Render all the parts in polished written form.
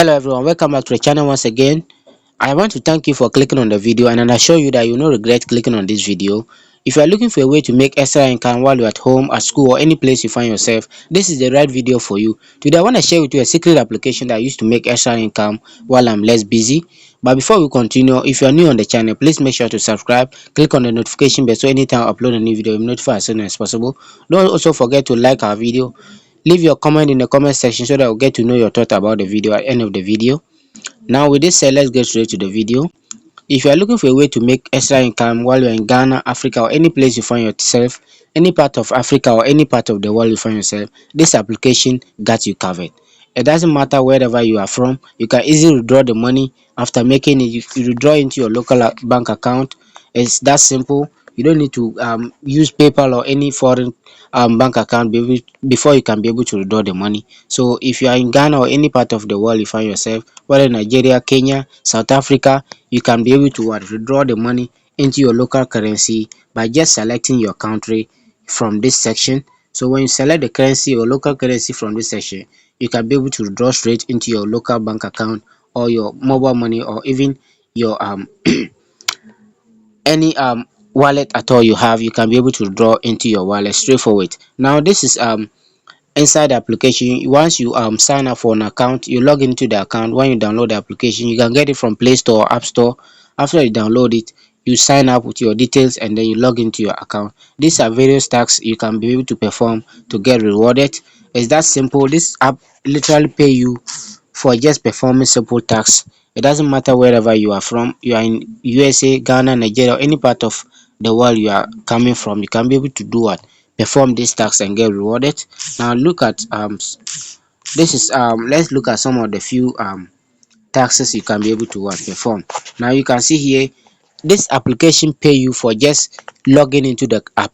Hello everyone, welcome back to the channel once again. I want to thank you for clicking on the video, and I assure you that you will not regret clicking on this video. If you are looking for a way to make extra income while you're at home, at school, or any place you find yourself, this is the right video for you. Today I want to share with you a secret application that I use to make extra income while I'm less busy. But before we continue, if you are new on the channel, please make sure to subscribe, click on the notification bell so anytime I upload a new video, you'll be notified as soon as possible. Don't also forget to like our video. Leave your comment in the comment section so that I'll get to know your thought about the video at the end of the video. Now with this said, let's get straight to the video. If you are looking for a way to make extra income while you're in Ghana, Africa, or any place you find yourself, any part of Africa or any part of the world you find yourself, this application got you covered. It doesn't matter wherever you are from, you can easily withdraw the money after making it. You withdraw into your local bank account. It's that simple. You don't need to use PayPal or any foreign bank account before you can be able to withdraw the money. So if you are in Ghana or any part of the world you find yourself, whether Nigeria, Kenya, South Africa, you can be able to withdraw the money into your local currency by just selecting your country from this section. So when you select the currency or local currency from this section, you can be able to withdraw straight into your local bank account or your mobile money, or even your any wallet at all you have. You can be able to draw into your wallet straightforward. Now this is inside the application. Once you sign up for an account, you log into the account. When you download the application, you can get it from Play Store or App Store. After you download it, you sign up with your details and then you log into your account. These are various tasks you can be able to perform to get rewarded. It's that simple. This app literally pay you for just performing simple tasks. It doesn't matter wherever you are from. You are in USA, Ghana, Nigeria, or any part of the world you are coming from, you can be able to do what? Perform these tasks and get rewarded. Now look at this is let's look at some of the few tasks you can be able to perform. Now you can see here, this application pay you for just logging into the app.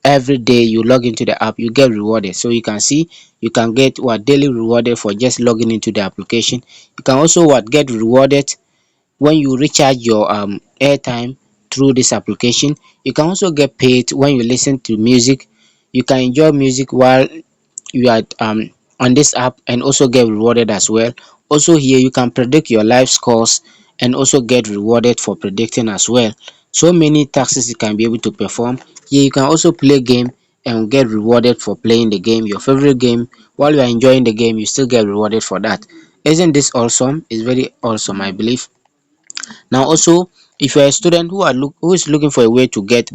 Every day you log into the app, you get rewarded. So you can see you can get daily rewarded for just logging into the application. You can also get rewarded when you recharge your airtime through this application. You can also get paid when you listen to music. You can enjoy music while you are on this app and also get rewarded as well. Also here you can predict your live scores and also get rewarded for predicting as well. So many tasks you can be able to perform. Here you can also play game and get rewarded for playing the game, your favorite game. While you are enjoying the game, you still get rewarded for that. Isn't this awesome? It's very awesome, I believe. Now also, if you're a student who is looking for a way to get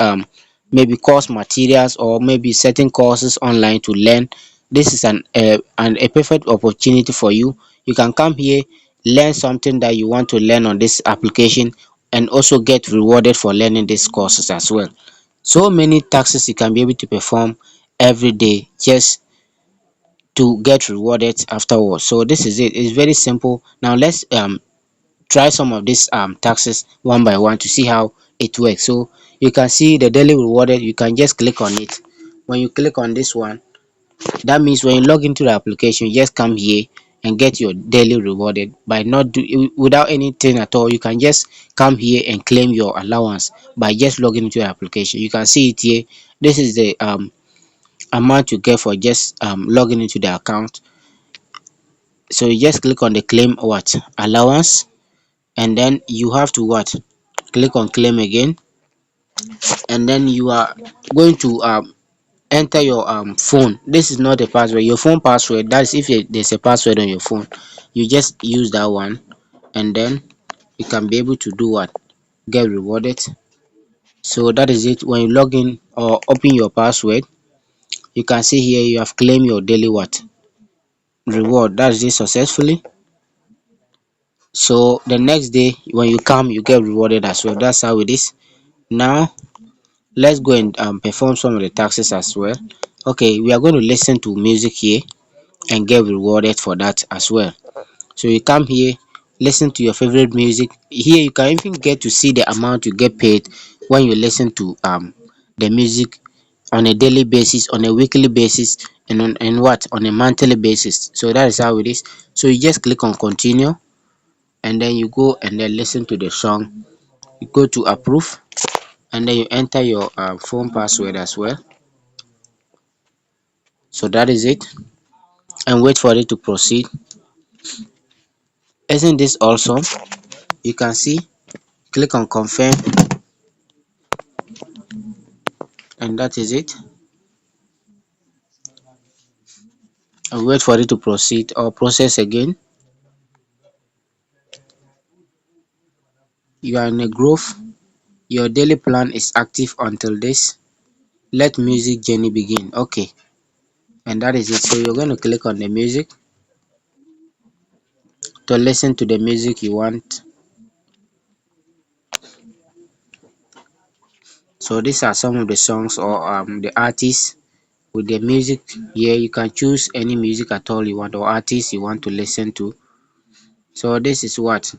maybe course materials or maybe certain courses online to learn, this is a perfect opportunity for you. You can come here, learn something that you want to learn on this application, and also get rewarded for learning these courses as well. So many tasks you can be able to perform every day just to get rewarded afterwards. So this is it. It's very simple. Now let's try some of these taxes one by one to see how it works. So you can see the daily rewarded. You can just click on it. When you click on this one, that means when you log into the application, you just come here and get your daily rewarded by not without anything at all. You can just come here and claim your allowance by just logging into the application. You can see it here. This is the amount you get for just logging into the account. So you just click on the claim allowance, and then you have to click on claim again, and then you are going to enter your phone. This is not a password, your phone password. That's if there's a password on your phone, you just use that one, and then you can be able to do get rewarded. So that is it. When you log in or open your password, you can see here you have claimed your daily reward. That is it successfully. So the next day when you come, you get rewarded as well. That's how it is. Now let's go and perform some of the tasks as well. Okay, we are going to listen to music here and get rewarded for that as well. So you come here, listen to your favorite music. Here you can even get to see the amount you get paid when you listen to the music on a daily basis, on a weekly basis, and on a monthly basis. So that is how it is. So you just click on continue, and then you go and then listen to the song. You go to approve, and then you enter your phone password as well. So that is it, and wait for it to proceed. Isn't this awesome? You can see, click on confirm, and that is it. I'll wait for it to proceed or process again. You are in a groove. Your daily plan is active until this. Let music journey begin. Okay, and that is it. So you're going to click on the music to listen to the music you want. So these are some of the songs or the artists with the music here. You can choose any music at all you want or artist you want to listen to. So this is what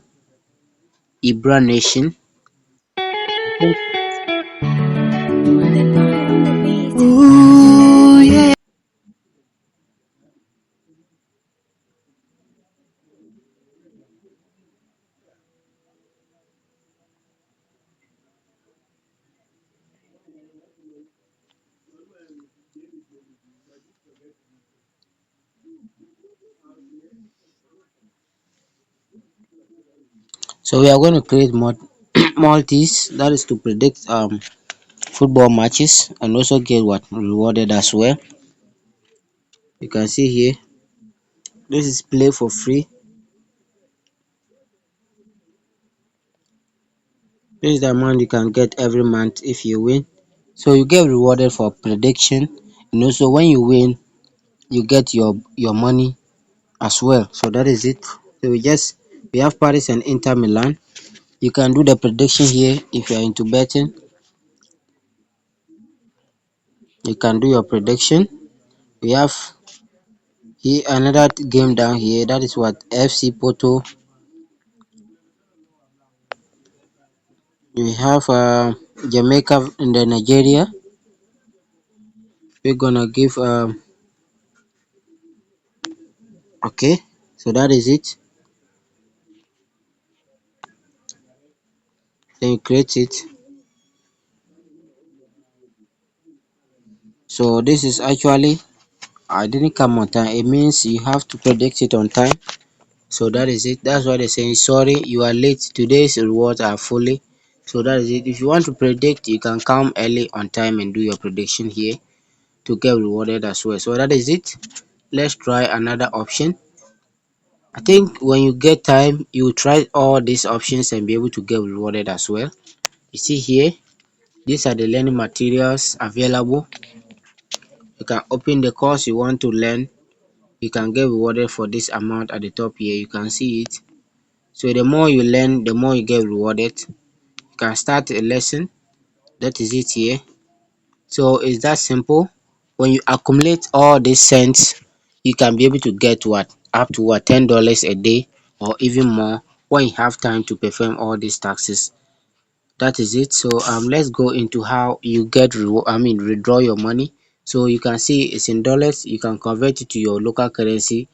Ibra Nation. Ooh, yeah. So we are going to create multis, that is to predict football matches and also get what rewarded as well. You can see here, this is play for free. This is the amount you can get every month if you win. So you get rewarded for prediction, and also when you win, you get your money as well. So that is it. So we have Paris and Inter Milan. You can do the prediction here if you are into betting. You can do your prediction. We have here another game down here. That is what FC Porto. We have Jamaica in the Nigeria. We're gonna give okay. So that is it. Then you create it. So this is actually I didn't come on time. It means you have to predict it on time. So that is it. That's why they're saying sorry, you are late. Today's rewards are fully. So that is it. If you want to predict, you can come early on time and do your prediction here to get rewarded as well. So that is it. Let's try another option. I think when you get time, you try all these options and be able to get rewarded as well. You see here, these are the learning materials available. You can open the course you want to learn. You can get rewarded for this amount at the top here. You can see it. So the more you learn, the more you get rewarded. You can start a lesson. That is it here. So it's that simple. When you accumulate all these cents, you can be able to get what up to what $10 a day or even more when you have time to perform all these taxes. That is it. So let's go into how you get withdraw your money. So you can see it's in dollars. You can convert it to your local currency.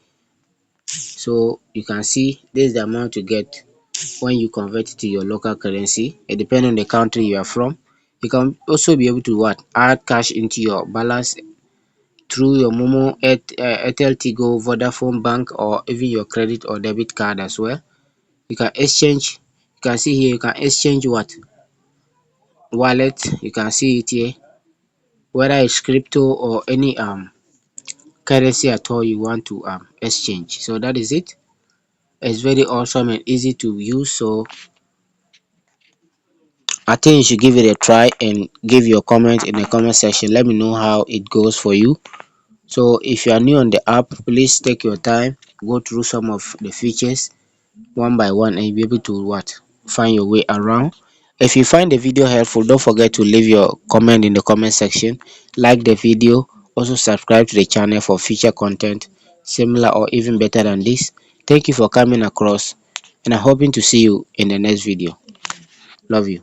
So you can see this is the amount you get when you convert it to your local currency. It depends on the country you are from. You can also be able to what add cash into your balance through your Momo, Airtel, Tigo, Vodafone Bank, or even your credit or debit card as well. You can exchange. You can see here. You can exchange what wallet. You can see it here. Whether it's crypto or any currency at all you want to exchange. So that is it. It's very awesome and easy to use. So I think you should give it a try and give your comment in the comment section. Let me know how it goes for you. So if you are new on the app, please take your time, go through some of the features one by one, and you'll be able to what find your way around. If you find the video helpful, don't forget to leave your comment in the comment section, like the video, also subscribe to the channel for future content similar or even better than this. Thank you for coming across, and I'm hoping to see you in the next video. Love you.